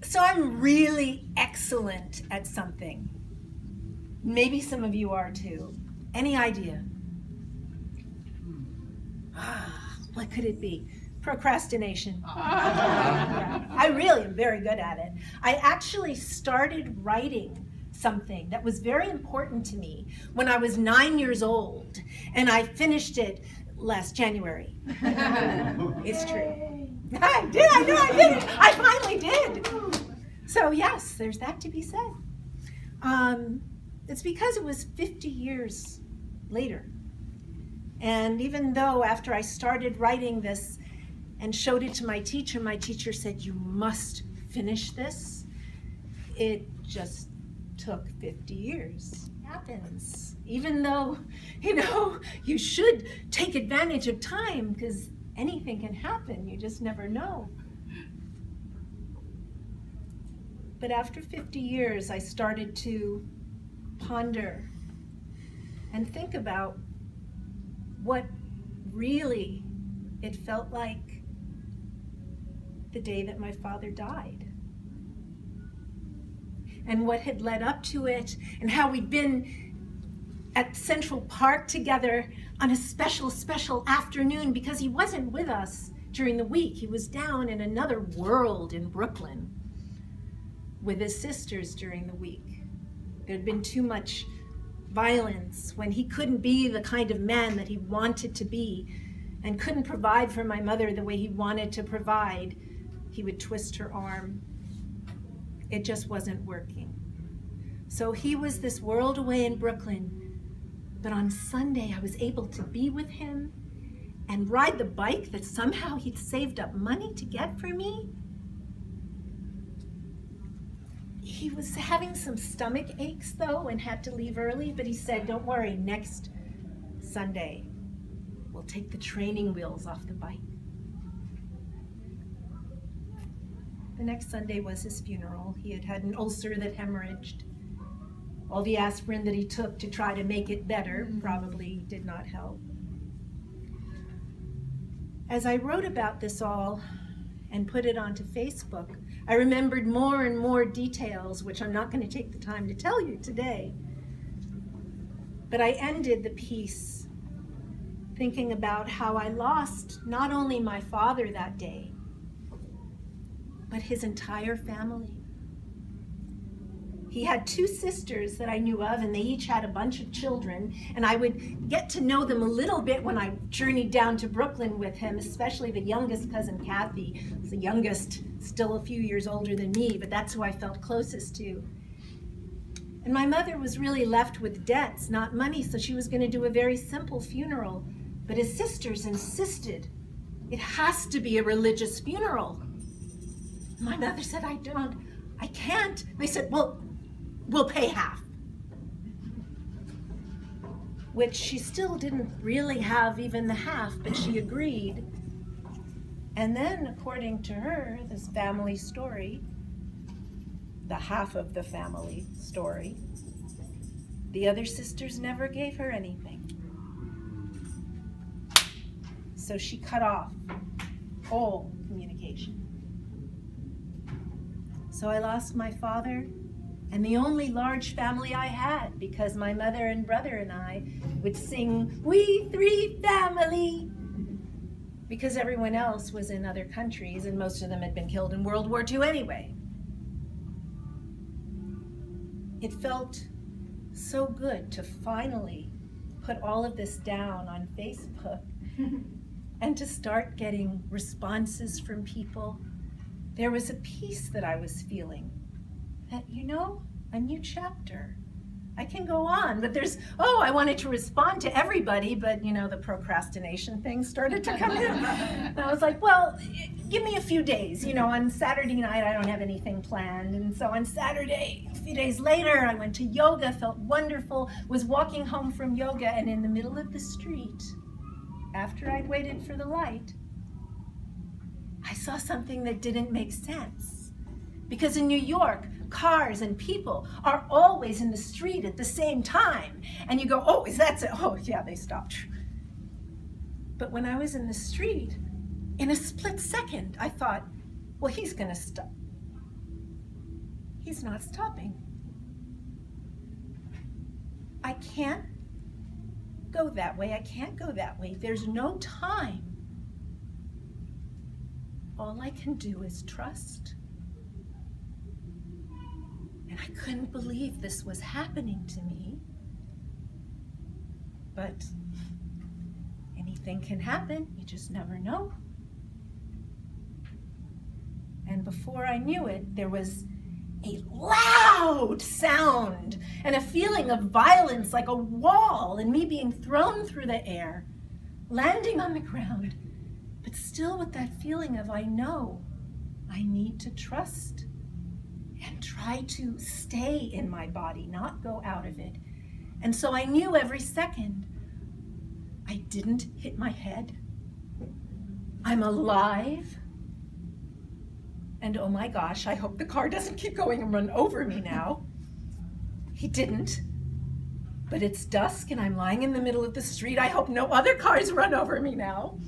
So I'm really excellent at something. Maybe some of you are too. Any idea? What could it be? Procrastination. I really am very good at it. I actually started writing something that was very important to me when I was 9 years old, and I finished it last January. It's true. I did, I know I did. I finally did. So yes, there's that to be said. It's because it was 50 years later. And even though after I started writing this and showed it to my teacher said, you must finish this, it just took 50 years. It happens. Even though, you should take advantage of time because anything can happen. You just never know. But after 50 years, I started to ponder and think about what really it felt like the day that my father died. And what had led up to it, and how we'd been at Central Park together on a special afternoon because he wasn't with us during the week. He was down in another world in Brooklyn with his sisters during the week. There had been too much violence when he couldn't be the kind of man that he wanted to be and couldn't provide for my mother the way he wanted to provide. He would twist her arm. It just wasn't working. So he was this world away in Brooklyn, but on Sunday I was able to be with him and ride the bike that somehow he'd saved up money to get for me. He was having some stomach aches though and had to leave early, but he said, don't worry, next Sunday we'll take the training wheels off the bike. The next Sunday was his funeral. He had had an ulcer that hemorrhaged. All the aspirin that he took to try to make it better probably did not help. As I wrote about this all and put it onto Facebook, I remembered more and more details, which I'm not going to take the time to tell you today. But I ended the piece thinking about how I lost not only my father that day, but his entire family. He had 2 sisters that I knew of, and they each had a bunch of children, and I would get to know them a little bit when I journeyed down to Brooklyn with him, especially the youngest cousin, Kathy. The youngest, still a few years older than me, but that's who I felt closest to. And my mother was really left with debts, not money, so she was going to do a very simple funeral. But his sisters insisted it has to be a religious funeral. My mother said, I can't. They said, well, we'll pay half. Which she still didn't really have even the half, but she agreed. And then, according to her, this family story, the half of the family story, the other sisters never gave her anything. So she cut off all communication. So I lost my father and the only large family I had, because my mother and brother and I would sing, "We Three Family," because everyone else was in other countries and most of them had been killed in World War II anyway. It felt so good to finally put all of this down on Facebook and to start getting responses from people. There was a peace that I was feeling that, a new chapter. I can go on, but I wanted to respond to everybody, but the procrastination thing started to come in. And I was like, well, give me a few days. On Saturday night, I don't have anything planned. And so on Saturday, a few days later, I went to yoga, felt wonderful, was walking home from yoga, and in the middle of the street, after I'd waited for the light, I saw something that didn't make sense. Because in New York, cars and people are always in the street at the same time. And you go, oh, is that so? Oh, yeah, they stopped. But when I was in the street, in a split second, I thought, well, he's going to stop. he's not stopping. I can't go that way. I can't go that way. There's no time. All I can do is trust. And I couldn't believe this was happening to me. But anything can happen. You just never know. And before I knew it, there was a loud sound and a feeling of violence, like a wall, and me being thrown through the air, landing on the ground, but still with that feeling of, I know I need to trust and try to stay in my body, not go out of it. And so I knew every second I didn't hit my head. I'm alive. And oh my gosh, I hope the car doesn't keep going and run over me now. He didn't. But it's dusk and I'm lying in the middle of the street. I hope no other cars run over me now.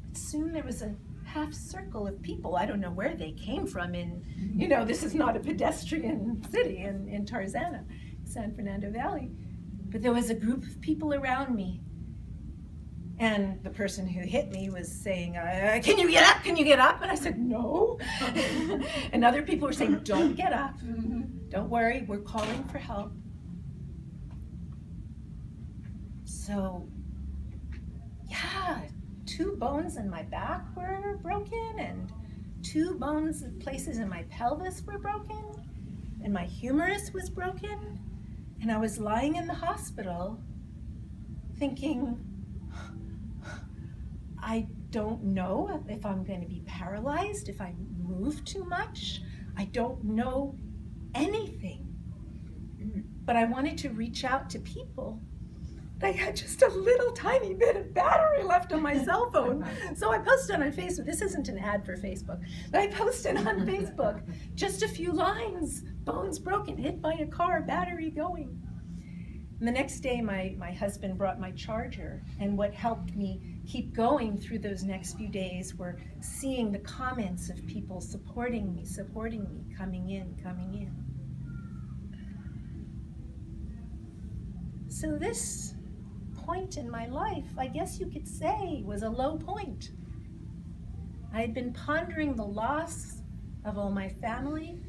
But soon there was a half circle of people. I don't know where they came from this is not a pedestrian city in Tarzana, San Fernando Valley. But there was a group of people around me. And the person who hit me was saying, can you get up? Can you get up? And I said, no. And other people were saying, don't get up. Don't worry, we're calling for help. So, yeah, 2 bones in my back were broken, and 2 places in my pelvis were broken, and my humerus was broken. And I was lying in the hospital thinking, I don't know if I'm going to be paralyzed, if I move too much. I don't know anything. But I wanted to reach out to people. I had just a little tiny bit of battery left on my cell phone. So I posted on Facebook. This isn't an ad for Facebook. But I posted on Facebook just a few lines. Bones broken, hit by a car, battery going. And the next day, my husband brought my charger, and what helped me keep going through those next few days were seeing the comments of people supporting me, coming in. So this point in my life, I guess you could say, was a low point. I had been pondering the loss of all my family.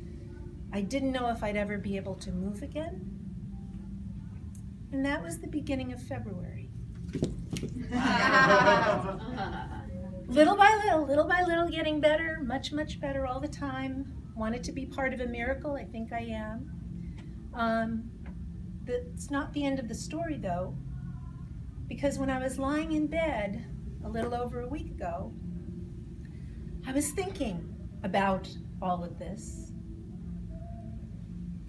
I didn't know if I'd ever be able to move again. And that was the beginning of February. Little by little, getting better, much, much better all the time. Wanted to be part of a miracle. I think I am. It's not the end of the story, though, because when I was lying in bed a little over a week ago, I was thinking about all of this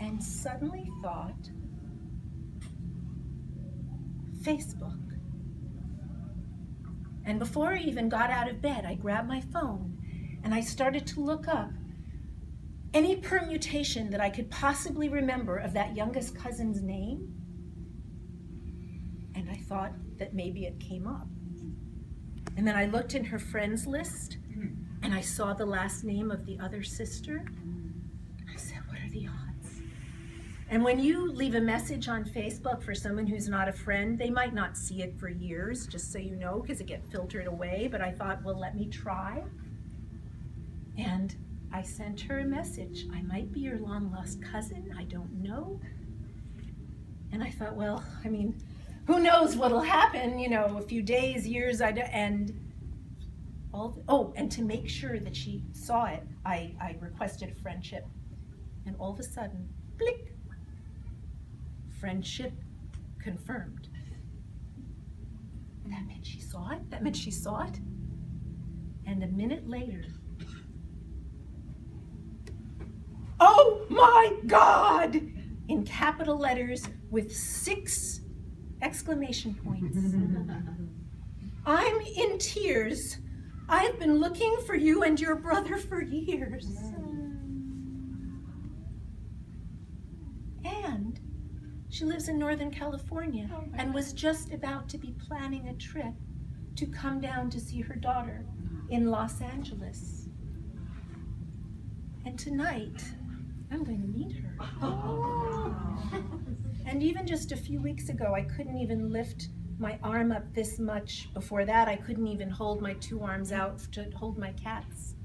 and suddenly thought, Facebook. And before I even got out of bed, I grabbed my phone and I started to look up any permutation that I could possibly remember of that youngest cousin's name. And I thought that maybe it came up. And then I looked in her friends list and I saw the last name of the other sister. I said, what are the odds? And when you leave a message on Facebook for someone who's not a friend, they might not see it for years, just so you know, because it gets filtered away. But I thought, well, let me try. And I sent her a message. I might be your long-lost cousin. I don't know. And I thought, well, I mean, who knows what'll happen, a few days, years, and to make sure that she saw it, I requested a friendship. And all of a sudden, blick, friendship confirmed. That meant she saw it. And a minute later, oh my God! In capital letters with 6 exclamation points. I'm in tears. I've been looking for you and your brother for years. And she lives in Northern California and was just about to be planning a trip to come down to see her daughter in Los Angeles. And tonight, I'm going to meet her. And even just a few weeks ago, I couldn't even lift my arm up this much. Before that, I couldn't even hold my 2 arms out to hold my cats.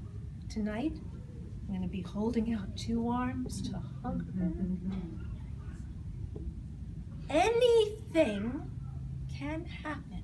Tonight, I'm going to be holding out 2 arms to hug her. Anything can happen